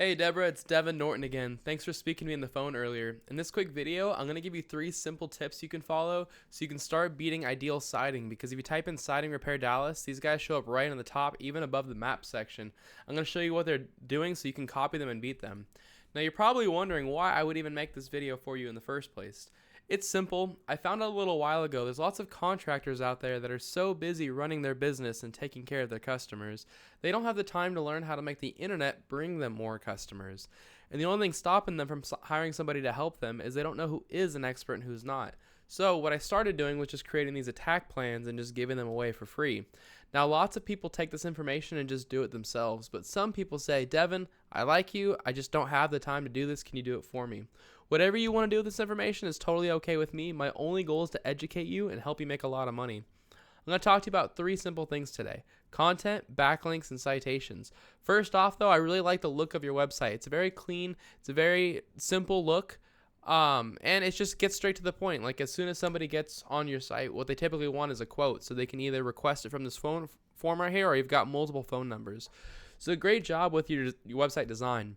Hey Deborah, it's Devin Norton again. Thanks for speaking to me on the phone earlier. In this quick video, I'm going to give you 3 simple tips you can follow so you can start beating Ideal Siding, because if you type in Siding Repair Dallas, these guys show up right on the top, even above the map section. I'm going to show you what they're doing so you can copy them and beat them. Now you're probably wondering why I would even make this video for you in the first place. It's simple. I found out a little while ago there's lots of contractors out there that are so busy running their business and taking care of their customers, they don't have the time to learn how to make the internet bring them more customers. And the only thing stopping them from hiring somebody to help them is they don't know who is an expert and who's not. So what I started doing was just creating these attack plans and just giving them away for free. Now lots of people take this information and just do it themselves, but some people say, Devin, I like you, I just don't have the time to do this, can you do it for me? Whatever you want to do with this information is totally okay with me. My only goal is to educate you and help you make a lot of money. I'm going to talk to you about 3 simple things today: content, backlinks, and citations. First off, though, I really like the look of your website. It's very clean. It's a very simple look. And it just gets straight to the point. Like, as soon as somebody gets on your site, what they typically want is a quote, so they can either request it from this phone form right here, or you've got multiple phone numbers. So great job with your website design.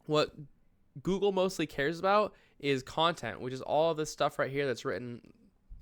What Google mostly cares about is content, which is all of this stuff right here that's written,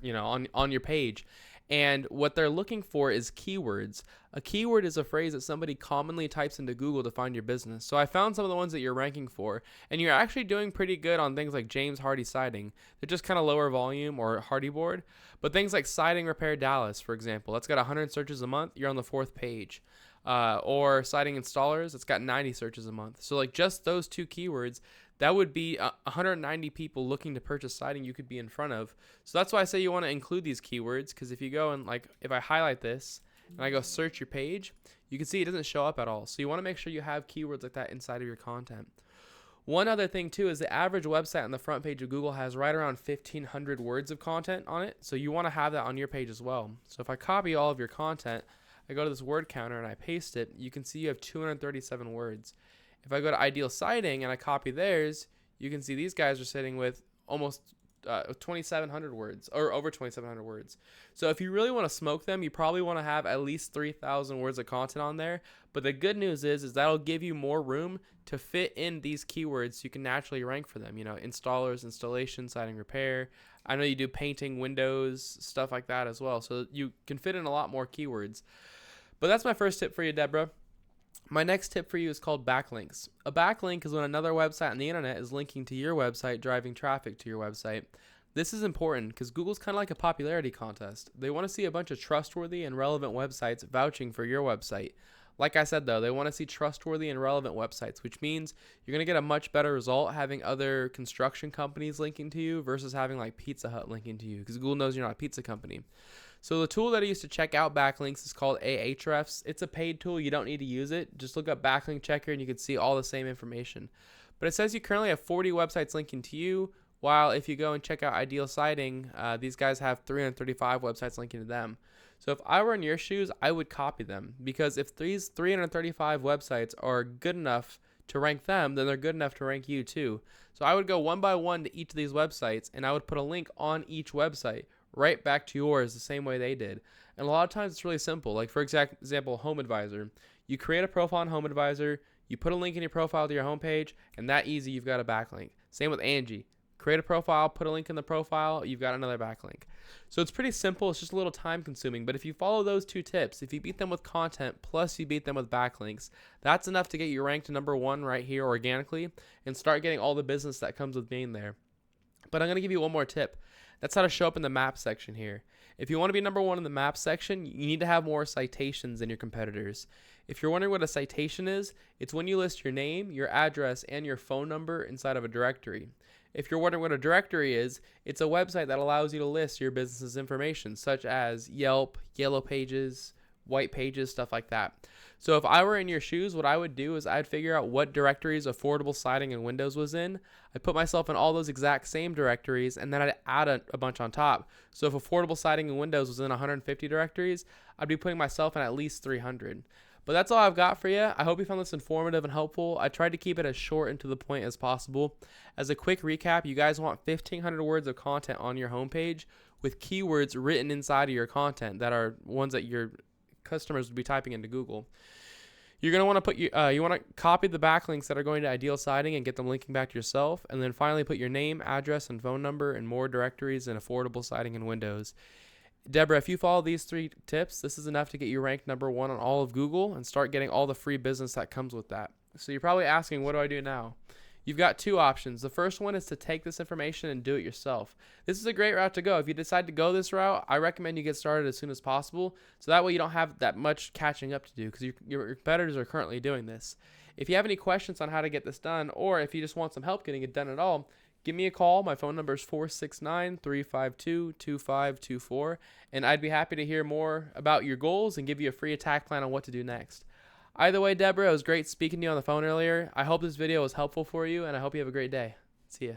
on your page. And what they're looking for is keywords. A keyword is a phrase that somebody commonly types into Google to find your business. So I found some of the ones that you're ranking for, and you're actually doing pretty good on things like James Hardie Siding. They're just kind of lower volume, or Hardie Board. But things like Siding Repair Dallas, for example, that's got 100 searches a month. You're on the 4th page. Or Siding Installers, it's got 90 searches a month. So like just those 2 keywords, that would be 190 people looking to purchase siding you could be in front of. So that's why I say you want to include these keywords, because if you go and, like, if I highlight this and I go search your page, you can see it doesn't show up at all. So you want to make sure you have keywords like that inside of your content. One other thing too is the average website on the front page of Google has right around 1,500 words of content on it. So you want to have that on your page as well. So if I copy all of your content, I go to this word counter and I paste it, you can see you have 237 words. If I go to Ideal Siding and I copy theirs, you can see these guys are sitting with almost 2,700 words, or over 2,700 words. So if you really want to smoke them, you probably want to have at least 3,000 words of content on there. But the good news is that'll give you more room to fit in these keywords so you can naturally rank for them. Installers, installation, siding repair. I know you do painting, windows, stuff like that as well. So you can fit in a lot more keywords. But that's my first tip for you, Deborah. My next tip for you is called backlinks. A backlink is when another website on the internet is linking to your website, driving traffic to your website. This is important because Google's kind of like a popularity contest. They want to see a bunch of trustworthy and relevant websites vouching for your website. Like I said, though, they want to see trustworthy and relevant websites, which means you're going to get a much better result having other construction companies linking to you versus having like Pizza Hut linking to you, because Google knows you're not a pizza company. So the tool that I use to check out backlinks is called Ahrefs. It's a paid tool. You don't need to use it. Just look up Backlink Checker and you can see all the same information. But it says you currently have 40 websites linking to you, while if you go and check out Ideal Siding, these guys have 335 websites linking to them. So if I were in your shoes, I would copy them, because if these 335 websites are good enough to rank them, then they're good enough to rank you too. So I would go one by one to each of these websites, and I would put a link on each website right back to yours the same way they did. And a lot of times it's really simple. Like, for example, Home Advisor. You create a profile on Home Advisor, you put a link in your profile to your homepage, and that easy, you've got a backlink. Same with Angie. Create a profile, put a link in the profile, you've got another backlink. So it's pretty simple. It's just a little time consuming. But if you follow those 2 tips, if you beat them with content plus you beat them with backlinks, that's enough to get you ranked to number 1 right here organically and start getting all the business that comes with being there. But I'm going to give you one more tip. That's how to show up in the map section here. If you want to be number 1 in the map section, you need to have more citations than your competitors. If you're wondering what a citation is, it's when you list your name, your address, and your phone number inside of a directory. If you're wondering what a directory is, it's a website that allows you to list your business's information, such as Yelp, Yellow Pages, White Pages, stuff like that. So if I were in your shoes, what I would do is I'd figure out what directories Affordable Siding and Windows was in. I'd put myself in all those exact same directories, and then I'd add a bunch on top. So if Affordable Siding and Windows was in 150 directories, I'd be putting myself in at least 300. But that's all I've got for you. I hope you found this informative and helpful. I tried to keep it as short and to the point as possible. As a quick recap, you guys want 1,500 words of content on your homepage with keywords written inside of your content that are ones that your customers would be typing into Google. You're going to want to put you want to copy the backlinks that are going to Ideal Siding and get them linking back to yourself, and then finally put your name, address, and phone number in more directories and affordable siding and windows. Deborah, if you follow these 3 tips, this is enough to get you ranked #1 on all of Google and start getting all the free business that comes with that. So you're probably asking, what do I do now? You've got 2 options. The first one is to take this information and do it yourself. This is a great route to go. If you decide to go this route, I recommend you get started as soon as possible, so that way you don't have that much catching up to do, because your competitors are currently doing this. If you have any questions on how to get this done, or if you just want some help getting it done at all, give me a call. My phone number is 469-352-2524, and I'd be happy to hear more about your goals and give you a free attack plan on what to do next. Either way, Deborah, it was great speaking to you on the phone earlier. I hope this video was helpful for you, and I hope you have a great day. See ya.